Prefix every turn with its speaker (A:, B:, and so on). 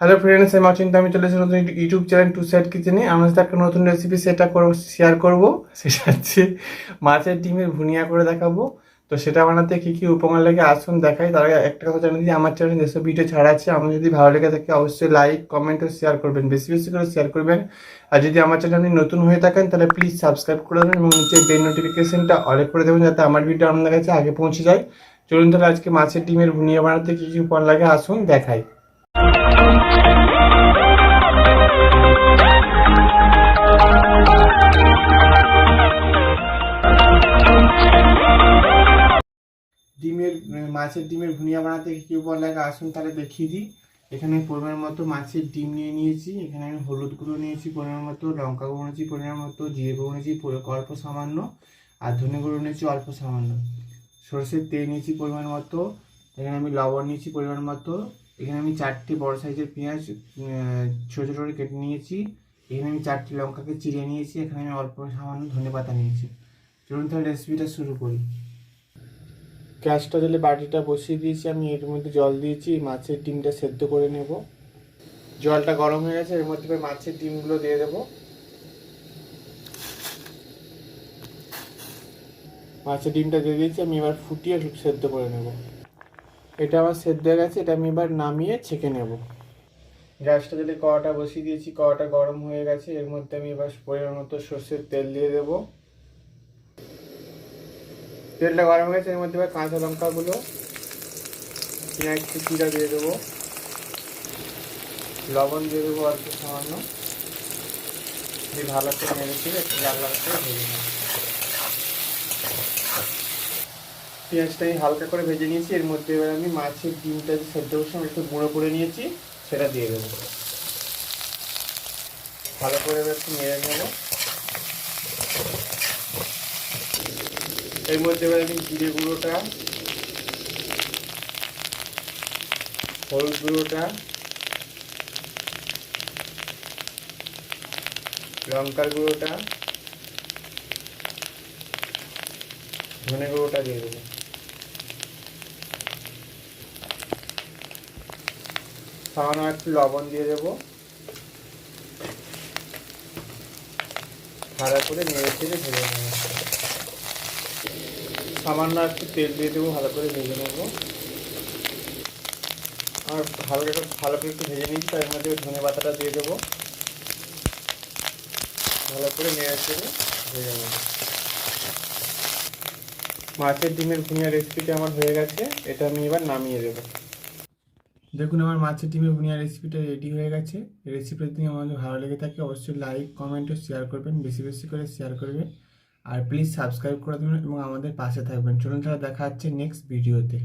A: Hello friends, আমি অচিন্তা। আমি চলে এসেছি নতুন ইউটিউব চ্যানেল টু সাইড কিচেনে। আমার সাথে একটা নতুন রেসিপি শেয়ার করব। সেটা হচ্ছে মাছের ডিমের ভুনিয়া করে দেখাবো। তো সেটা বানাতে কী কী উপকরণ লাগে আসুন দেখাই। তার আগে একটা কথা জানিয়ে দিই, আমার চ্যানেলে যেসব ভিডিও ছাড়া আছে, আমার যদি ভালো লেগে থাকে অবশ্যই লাইক, কমেন্ট ও শেয়ার করবেন, বেশি বেশি করে শেয়ার করবেন। আর যদি আমার চ্যানেলে নতুন হয়ে থাকেন তাহলে প্লিজ সাবস্ক্রাইব করে দেবেন এবং নিচে বেল নোটিফিকেশনটা অল করে দেবেন, যাতে আমার ভিডিও আপনার কাছে আগে পৌঁছে যায়। চলুন তাহলে আজকে মাছের ডিমের ভুনিয়া বানাতে কী কী উপকরণ লাগে আসুন দেখাই। মাছের ডিমের ভুনিয়া বানাতে কী উপকরণ লাগে আসুন তাহলে দেখিয়ে দিই। এখানে পরিমাণ মতো মাছের ডিম নিয়ে নিয়েছি। এখানে আমি হলুদ গুঁড়ো নিয়েছি পরিমাণ মতো, লঙ্কা গুঁড়ো নিয়েছি পরিমাণ মতো, জিরে গুঁড়ো নিয়েছি অল্প সামান্য, আর ধনে গুঁড়ো নিয়েছি অল্প সামান্য। সরষের তেল নিয়েছি পরিমাণ মতো। এখানে আমি লবণ নিয়েছি পরিমাণ মতো। এখানে আমি 4টি বড় সাইজের পেঁয়াজ ছোটো ছোটো করে কেটে নিয়েছি। এখানে আমি 4টি লঙ্কাকে চিড়ে নিয়েছি। এখানে আমি অল্প সামান্য ধনেপাতা নিয়েছি। চলুন তাহলে রেসিপিটা শুরু করি। গ্যাসটা জ্বলে বাটিটা বসিয়ে দিয়েছি। আমি এর মধ্যে জল দিয়েছি, মাছের ডিমটা সেদ্ধ করে নেব। জলটা গরম হয়ে গেছে, এর মধ্যে মাছের ডিমগুলো দিয়ে দেবো। মাছের ডিমটা দিয়ে দিয়েছি, আমি এবার ফুটিয়ে সেদ্ধ করে নেব। এটা আমার সেদ্ধ হয়ে গেছে, এটা আমি এবার নামিয়ে ছেঁকে নেব। গ্যাসটা জ্বলে কড়াটা বসিয়ে দিয়েছি, কড়াটা গরম হয়ে গেছে। এর মধ্যে আমি এবার পরিমাণ মতো সর্ষের তেল দিয়ে দেবো। তেলটা গরম হয়ে গেছে, এর মধ্যে এবার কাঁচা লঙ্কাগুলো পেঁয়াজ কুচিটা দিয়ে দেবো, লবণ দিয়ে দেবো অল্প সামান্য, দিয়ে ভালো করে নেড়ে চেড়ে একটু লাল লাল করে ভেজে নেব। পেঁয়াজটা আমি হালকা করে ভেজে নিয়েছি। এর মধ্যে এবার আমি মাছের ডিমটা যে সেদ্ধ করছিলাম একটু গুঁড়ো করে নিয়েছি, সেটা দিয়ে দেবো। ভালো করে এবার একটু নেড়ে নেব। এর মধ্যে এবার আমি জিরে গুঁড়োটা, হলুদ গুঁড়োটা, লঙ্কার গুঁড়োটা, ধনে গুঁড়োটা দিয়ে দেবো। সামান্য একটু লবণ দিয়ে দেবো। ভালো করে নেড়ে চেড়ে ভেজে নেব। সামান্য একটু তেল দিয়ে দেবো, ভালো করে ভেজে নেব। আর ভালো করে একটু ভেজে নিয়েছি, তার মধ্যে ধনে পাতাটা দিয়ে দেবো। ভালো করে নেড়ে চেড়ে ভেজে নেব। মাছের ডিমের ভুনিয়া রেসিপিটা আমার হয়ে গেছে, এটা আমি এবার নামিয়ে দেবো। দেখুন, আমার মাছের ডিমের ভুনিয়া রেসিপিটা রেডি হয়ে গেছে। রেসিপিটা যদি আমাদের ভালো লেগে থাকে অবশ্যই লাইক, কমেন্ট ও শেয়ার করবেন, বেশি বেশি করে শেয়ার করবেন। আর প্লিজ সাবস্ক্রাইব করে দেবেন এবং আমাদের পাশে থাকবেন। চলুন তাহলে দেখা হচ্ছে নেক্সট ভিডিওতে।